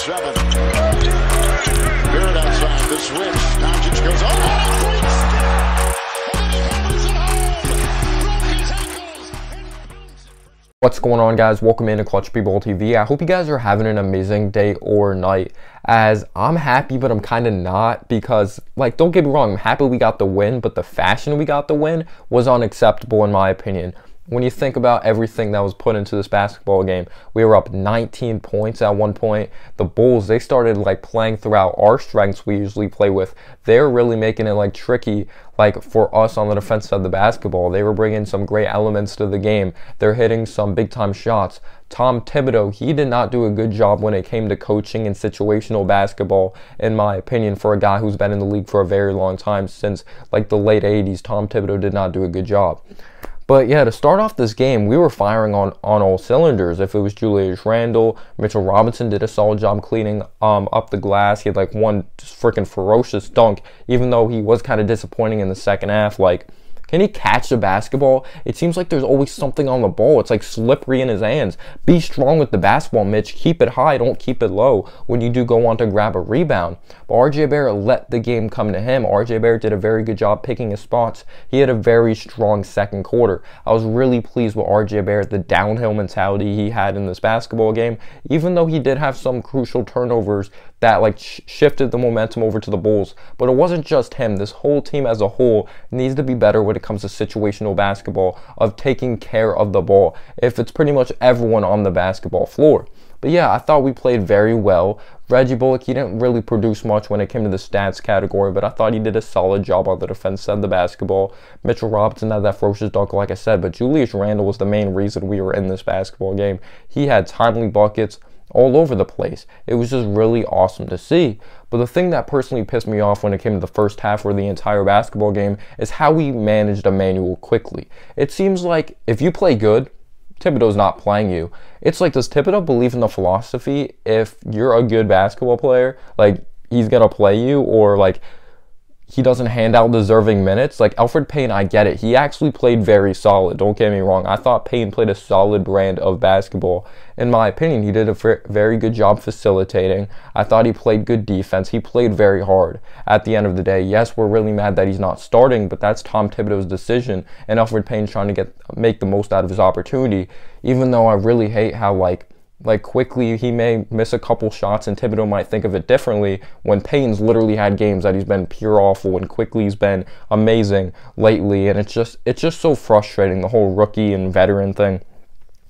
7. Barrett outside the switch. Doncic goes on. What's going on, guys? Welcome into Clutch B-Ball TV. I hope you guys are having an amazing day or night, as I'm happy, but I'm kind of not, because, like, don't get me wrong, I'm happy we got the win, but the fashion we got the win was unacceptable in my opinion. When you think about everything that was put into this basketball game, we were up 19 points at one point. The Bulls, they started like playing throughout our strengths we usually play with. They're really making it like tricky, like for us on the defense side of the basketball. They were bringing some great elements to the game. They're hitting some big time shots. Tom Thibodeau, he did not do a good job when it came to coaching and situational basketball, in my opinion, for a guy who's been in the league for a very long time, since like the late 80s. Tom Thibodeau did not do a good job. But yeah, to start off this game, we were firing on all cylinders. If it was Julius Randle, Mitchell Robinson did a solid job cleaning up the glass. He had like one freaking ferocious dunk, even though he was kind of disappointing in the second half. Like, can he catch the basketball? It seems like there's always something on the ball. It's like slippery in his hands. Be strong with the basketball, Mitch. Keep it high. Don't keep it low when you do go on to grab a rebound. But RJ Barrett let the game come to him. RJ Barrett did a very good job picking his spots. He had a very strong second quarter. I was really pleased with RJ Barrett, the downhill mentality he had in this basketball game, even though he did have some crucial turnovers that like shifted the momentum over to the Bulls. But it wasn't just him. This whole team as a whole needs to be better when it comes to situational basketball, of taking care of the ball, if it's pretty much everyone on the basketball floor. But yeah, I thought we played very well. Reggie Bullock, he didn't really produce much when it came to the stats category, but I thought he did a solid job on the defense side of the basketball. Mitchell Robinson had that ferocious dunk, like I said, but Julius Randle was the main reason we were in this basketball game. He had timely buckets all over the place. It was just really awesome to see. But the thing that personally pissed me off when it came to the first half or the entire basketball game is how we managed Emmanuel quickly. It seems like if you play good, Thibodeau's not playing you. It's like, does Thibodeau believe in the philosophy, if you're a good basketball player, like, he's gonna play you, or like he doesn't hand out deserving minutes? Like Elfrid Payton, I get it. He actually played very solid. Don't get me wrong. I thought Payton played a solid brand of basketball. In my opinion, he did a very good job facilitating. I thought he played good defense. He played very hard. At the end of the day, yes, we're really mad that he's not starting, but that's Tom Thibodeau's decision, and Elfrid Payton trying to make the most out of his opportunity, even though I really hate how like quickly he may miss a couple shots and Thibodeau might think of it differently, when Payton's literally had games that he's been pure awful and quickly he's been amazing lately. And it's just so frustrating, the whole rookie and veteran thing.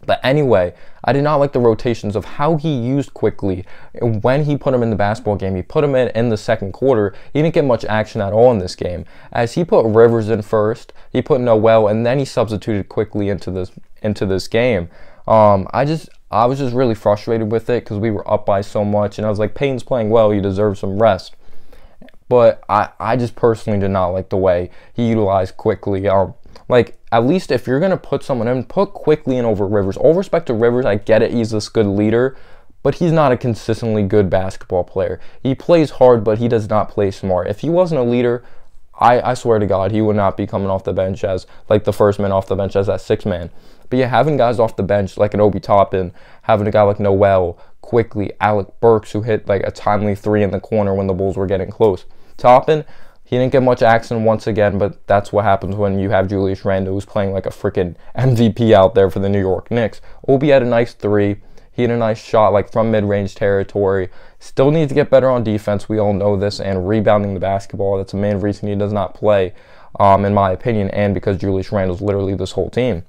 But anyway, I did not like the rotations of how he used quickly. When he put him in the basketball game, he put him in the second quarter. He didn't get much action at all in this game, as he put Rivers in first, he put Noel, and then he substituted quickly into this game. I was just really frustrated with it, because we were up by so much, and I was like, Payton's playing well, he deserves some rest. But I just personally did not like the way he utilized quickly. Like, at least if you're going to put someone in, put quickly in over Rivers. All respect to Rivers, I get it, he's this good leader, but he's not a consistently good basketball player. He plays hard, but he does not play smart. If he wasn't a leader, I swear to God, he would not be coming off the bench as like the first man off the bench as that sixth man. But yeah, having guys off the bench like an Obi Toppin, having a guy like Noel, quickly, Alec Burks, who hit like a timely three in the corner when the Bulls were getting close. Toppin, he didn't get much action once again, but that's what happens when you have Julius Randle, who's playing like a freaking MVP out there for the New York Knicks. Obi had a nice three. He had a nice shot like from mid-range territory. Still needs to get better on defense. We all know this. And rebounding the basketball, that's the main reason he does not play, in my opinion, and because Julius Randle's literally this whole team.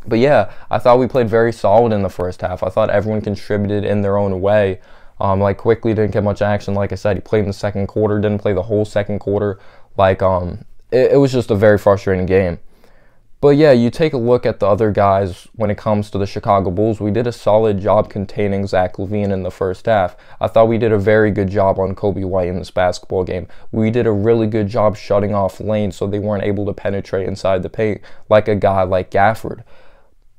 But yeah, I thought we played very solid in the first half. I thought everyone contributed in their own way. Like, quickly didn't get much action. Like I said, he played in the second quarter, didn't play the whole second quarter. Like, it was just a very frustrating game. But yeah, you take a look at the other guys when it comes to the Chicago Bulls. We did a solid job containing Zach LaVine in the first half. I thought we did a very good job on Kobe White in this basketball game. We did a really good job shutting off lanes so they weren't able to penetrate inside the paint like a guy like Gafford.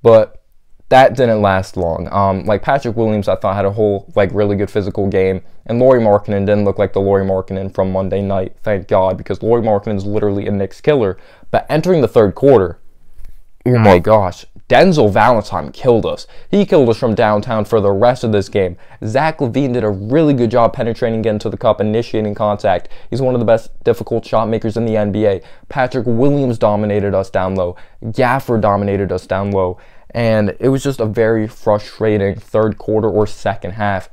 But that didn't last long. Like Patrick Williams, I thought had a whole really good physical game, and Lauri Markkanen didn't look like the Lauri Markkanen from Monday night, thank God, because Lauri Markkanen is literally a Knicks killer. But entering the third quarter, oh my gosh, Denzel Valentine killed us. He killed us from downtown for the rest of this game. Zach LaVine did a really good job penetrating into the cup, initiating contact. He's one of the best difficult shot makers in the NBA. Patrick Williams dominated us down low. Gafford dominated us down low. And it was just a very frustrating third quarter or second half.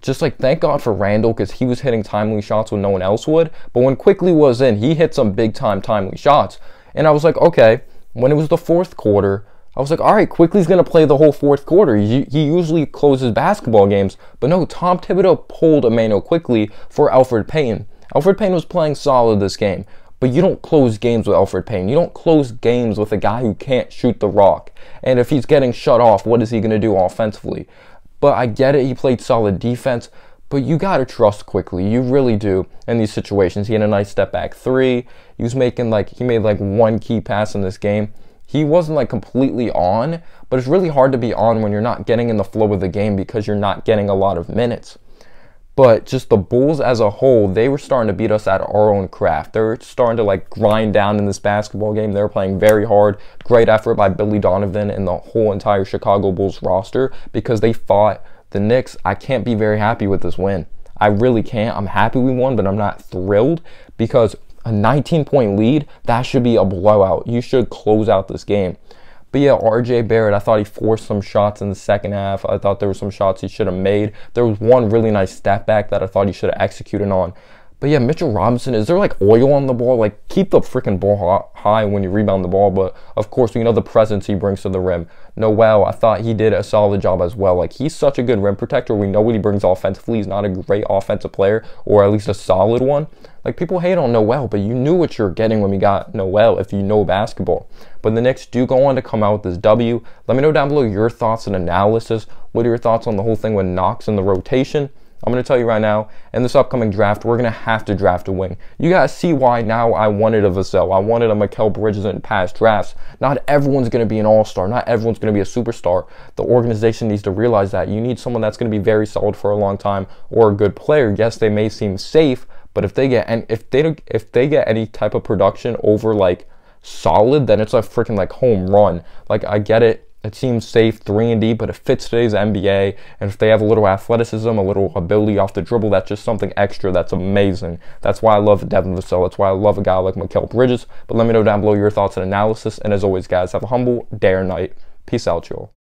Just like, thank God for Randall, because he was hitting timely shots when no one else would. But when Quickly was in, he hit some big-time timely shots. And I was like, okay, when it was the fourth quarter, I was like, all right, Quickly's going to play the whole fourth quarter. He usually closes basketball games. But no, Tom Thibodeau pulled Emmanuel Quickly for Elfrid Payton. Elfrid Payton was playing solid this game. But you don't close games with Elfrid Payton. You don't close games with a guy who can't shoot the rock. And if he's getting shut off, what is he going to do offensively? But I get it, he played solid defense, but you got to trust Quickly. You really do in these situations. He had a nice step back three. He made like one key pass in this game. He wasn't like completely on, but it's really hard to be on when you're not getting in the flow of the game because you're not getting a lot of minutes. But just the Bulls as a whole, they were starting to beat us at our own craft. They were starting to like grind down in this basketball game. They were playing very hard. Great effort by Billy Donovan and the whole entire Chicago Bulls roster because they fought the Knicks. I can't be very happy with this win. I really can't. I'm happy we won, but I'm not thrilled because a 19-point lead, that should be a blowout. You should close out this game. But yeah, RJ Barrett, I thought he forced some shots in the second half. I thought there were some shots he should have made. There was one really nice step back that I thought he should have executed on. But yeah, Mitchell Robinson, is there like oil on the ball? Like, keep the freaking ball high when you rebound the ball. But of course, we know the presence he brings to the rim. Noel, I thought he did a solid job as well. Like, he's such a good rim protector. We know what he brings offensively. He's not a great offensive player, or at least a solid one. Like, people hate on Noel, but you knew what you're getting when we got Noel if you know basketball. But the Knicks do go on to come out with this W. Let me know down below your thoughts and analysis. What are your thoughts on the whole thing with Knox in the rotation? I'm going to tell you right now, in this upcoming draft, we're going to have to draft a wing. You guys see why now I wanted a Vassell. I wanted a Mikal Bridges in past drafts. Not everyone's going to be an all-star. Not everyone's going to be a superstar. The organization needs to realize that. You need someone that's going to be very solid for a long time or a good player. Yes, they may seem safe, but if they get any type of production over like solid, then it's a freaking like home run. Like, I get it. It seems safe, 3-and-D, but it fits today's NBA. And if they have a little athleticism, a little ability off the dribble, that's just something extra that's amazing. That's why I love Devin Vassell. That's why I love a guy like Mikal Bridges. But let me know down below your thoughts and analysis. And as always, guys, have a humble day or night. Peace out, y'all.